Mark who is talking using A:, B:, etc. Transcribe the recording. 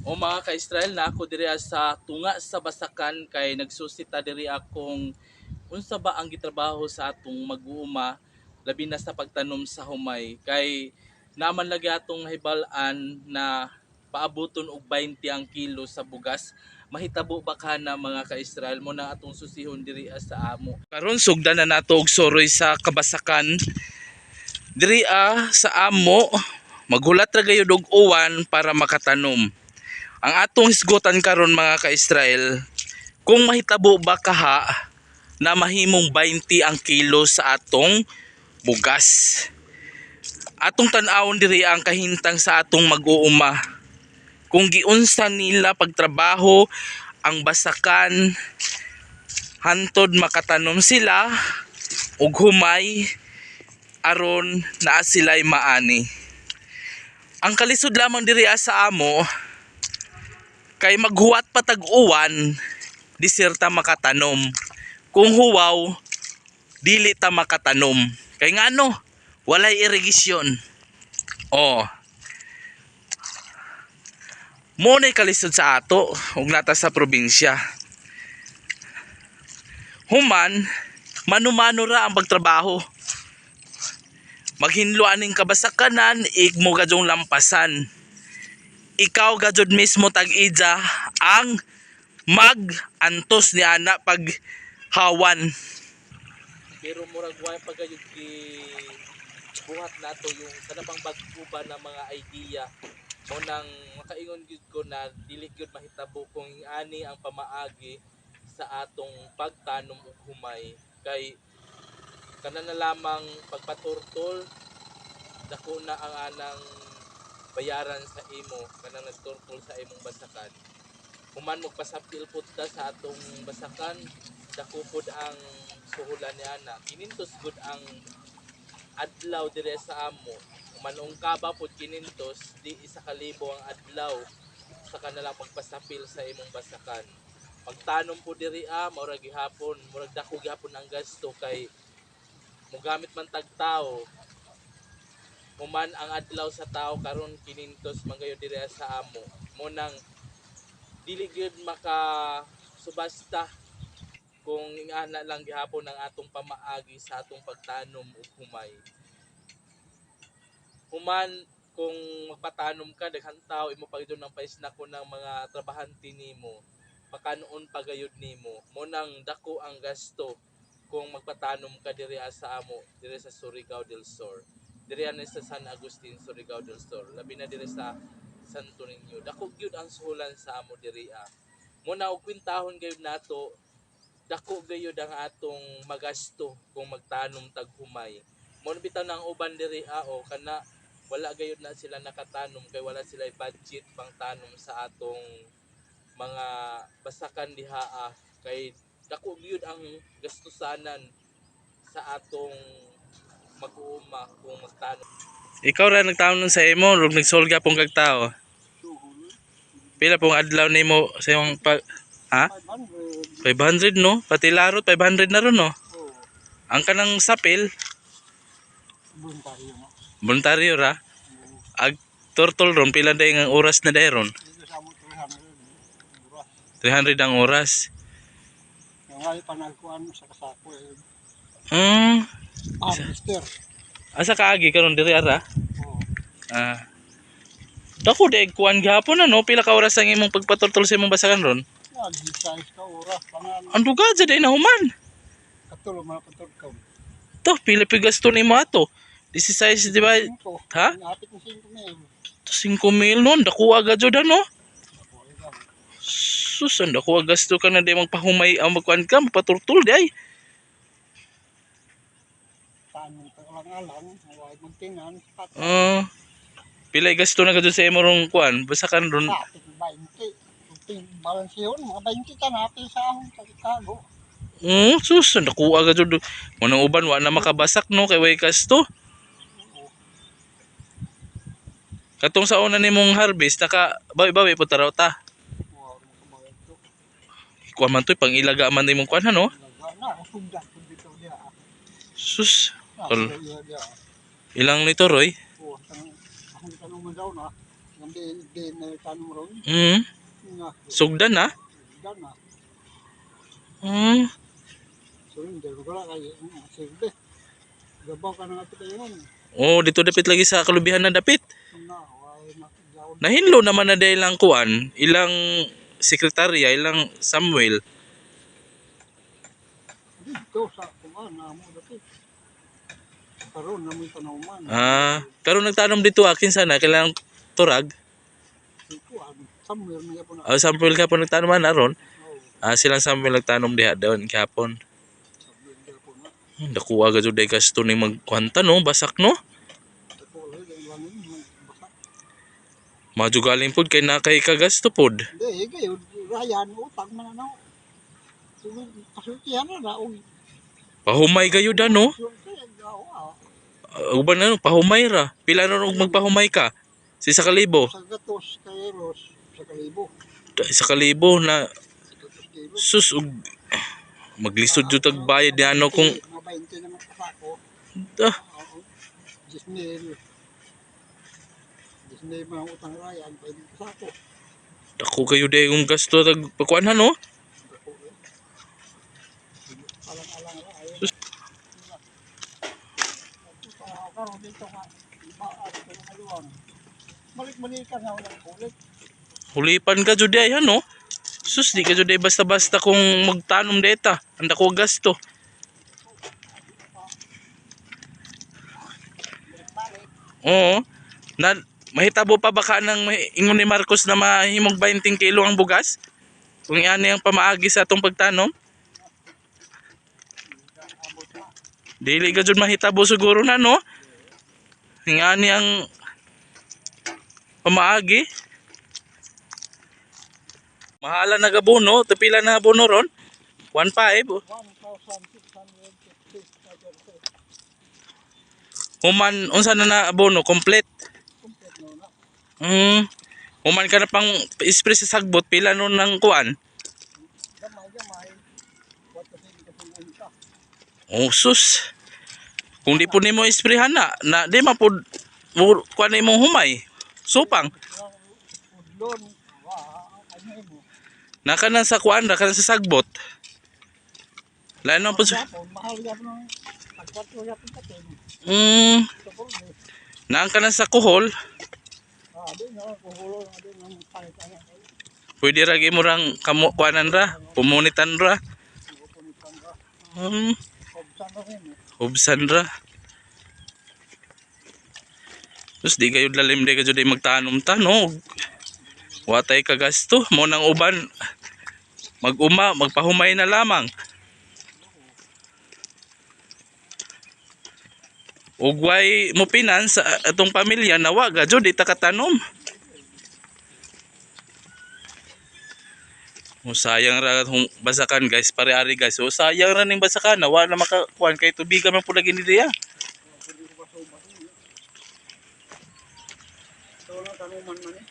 A: O mga ka-Israel, na ako diri sa tunga sa Basakan kay nagsusita diri akong unsa ba ang gitrabaho sa atong mag-uuma labi na sa pagtanom sa humay kay naman lagi atong hibal-an na paaboton og 20 ang kilo sa bugas. Mahitabo ba ka na mga ka-Israel mo na atong susihon diri sa amo. Karon sugdan na nato og soroy sa Kabasakan. Diri sa amo maghulat ra gayud og uwan para makatanom. Ang atong hisgutan karon mga ka-Israel, kung mahitabo ba kaha na mahimong 20 ang kilo sa atong bugas. Atong tan-awon diri ang kahintang sa atong mag-uuma. Kung giunsa nila pagtrabaho ang Basakan hantod makatanom sila og humay aron naa sila'y maani. Ang kalisod lamang diri sa amo kay maghuwat patag uwan disirta makatanom. Kung huwaw dili ta makatanom. Kay ngano walay irigasyon. Mo nay kalisod sa ato ug nata sa probinsya. Human mano-mano ra ang pagtrabaho. Maghinlo aning kabasakanan igmo gadyong lampasan. Ikaw gajud mismo tag-ija ang mag-antos ni ana pag hawan. Pero murag way pagayud ki buhat nato yung kanabang bag-uban na mga idea mo nang makaingon gyud ko na dili gyud mahitabo kung ani ang pamaagi sa atong pagtanom og humay kay kana na lamang pagpaturtol dako na ang anang bayaran sa imo kanang nagturtol sa imong basakan. Human magpasapil pud ta sa atong basakan, dako pud ang suhulan ni ana. Kinintos gud ang adlaw dire sa amo. Human ungkaba pud kinintos, di isa ka libo ang adlaw sa kanalang pagpasapil sa imong basakan. Pagtanom po diri mao ra gihapon, murag dako gihapon ang gasto kay mogamit man tag tawo. Human ang adlaw sa tao karon kinintos mangayo diri sa amo. Mo nang dili gyud maka subasta kung ingana lang gihapon ang atong pamaagi sa atong pagtanom og humay. Human kung magpatanom ka daghang tawo imo pagidon ng paisna ko ng mga trabahante nimo. Pakanon pagayod nimo. Mo nang dako ang gasto kung magpatanom ka diri sa amo, diri sa Surigao del Sur. Diri sa San Agustin, Surigao del Sur. Labi na diri sa Santo Niño. Dako gyud ang suhulan sa amo diri. Muna og kwintahon gayud nato, dako gayud ang atong magasto kung magtanom tag humay. Mo bitaw nang uban diri kana wala gayud na sila nakatanom kay wala sila budget pang tanom sa atong mga basakan diha kay dako gyud ang gastusanan sa atong mag-uuma kung magtanom. Ikaw ra nagtanom sa imo, ug nagsolga pong kag tao. Pila pong adlaw nimo sa imong pag 500 no? Pati larot 500 na ron no? Ang kanang sapil voluntaryo ra. Ag turtol ron pila day nga oras na day ron? 300 ang oras.
B: Ngay panagkuan sa kasako mister.
A: Asa kaagi karon diri ara? Dako day kuan gihapon no, pila ka oras ang imong pagpaturtol sa imong basakan ron?
B: Size ka oras panan.
A: Ang dugay sa day na human.
B: Katulo man paturtol.
A: To pila pi gasto nimo ato? 16 di ba? Ha?
B: Napit ng 5,000.
A: 5,000 non, dako aga jud no? Sus, ang dako gasto ka na day magpahumay ang magkuan ka, magpaturtol di ay.
B: Tanong ka lang alang, huwag magtingan.
A: Pilay gasto na kadto sa imo rong kuan, basakan ron.
B: 20. Balansyon, mga 20 ka napil sa ahong pagkitago.
A: Sus, ang dako aga jud. Manang uban wa na makabasak no kay way gasto. Katong sa una nimong harvest naka bawi-bawi po taraw ta. Kuan man toy pang ilaga man nimong kuan no. Sus. Ilang nito Roy?
B: Ang tanong mo daw na. Hindi na tanong ron.
A: Hmm.
B: Nga,
A: Sugdan na.
B: dan na.
A: Hmm.
B: So, hindi ko lang kayo. Sige. Gabaw ka na nga ito kayo.
A: Oh, dito dapit lagi sa kalubihan na dapit.
B: Na, ay nakigaw.
A: Nahinlo naman na dahil lang kuan, ilang sekretarya, ilang Samuel.
B: Dito sa kuman, namo dati. Karoon na may tanawan.
A: Karon nagtanom dito akin sana kailang turag.
B: Kuan, somewhere may po na.
A: Samuel ka po nagtanoman aron.
B: Oh,
A: Silang Samuel nagtanom diha doon kahapon.
B: somewhere po na.
A: Dakuha ga jud day gasto ning magkuanta no, basak no.
B: Ako ulit, ang langin, baka.
A: Majugaling pod kay na kay kagasto pod.
B: Hindi, kayo, rayan, utang man ano. Kasultihan na na, uy.
A: Pahumay gayo da no.
B: Kasultihan,
A: Uban na no, pahumay ra. Pila na og magpahumay ka? Si sa kalibo.
B: sa gatos, kay Ros, sa kalibo.
A: Sa kalibo na
B: Gatos kilo.
A: sus og maglisod jud tag bayad ni ano kung
B: Mga 20 naman kasako.
A: ah,
B: Oo. 10,000. 10,000 mga utang rayan, 20 kasako.
A: dako kayo day yung gasto tag pagkuanhan no.
B: Ako, eh. Alang-alang ra, ayun.
A: Sus.
B: Karoon dito nga, ibaat ko ng aluwang. Balik-balik ka nga walang kulit.
A: Hulipan ka jud ay ano. Sus di ka jud ay basta-basta kung magtanom deta. Anda ko gasto.
B: Balik-balik.
A: Oo. Na mahitabo pa baka nang ingon ni Marcos na mahimog 20 kilo ang bugas? Kung yan ang pamaagi sa atong pagtanom.
B: Abot na.
A: Dili ka jud mahitabo siguro na no. Ngani ang pamaagi. Mahala na gabono, tupila na abono ron. 1.5.
B: 1,650.
A: Human unsa na na abono complete.
B: Complete na na.
A: Human ka na pang spray sa sagbot pila nun ng kuan.
B: Gamay-gamay. What kasi hindi ka pang ka.
A: Oh sus. Kung di po nimo isprayhan na di mapud kuan nimo humay. Supang.
B: Udlon. Ano mo?
A: Naka na sa kuan, naka na sa sagbot. Lano po sa
B: Mahal yan ng pagkatuloy yapon katin. Ito po rin.
A: naan ka na sa kuhol.
B: Doon na, kuhulo na doon ng pangit-pangit.
A: Pwede ra mo rang kamo kuanan ra, pumunitan ra.
B: Punitan ka. Obsan na rin eh.
A: Ubsan ra. Sus di kayo lalim di kayo di magtanom-tanog. Watay ka gasto mo nang uban. Magpahumay na lamang. Ugway mo pinans sa atong pamilya nawa gadyo di ta katanom. Sayang ra hong basakan guys, pare-ari guys. Sayang ra ning basakan nawa na makakuan kay tubigan man pud lagi ni diya.
B: Ito lang tanuman man eh.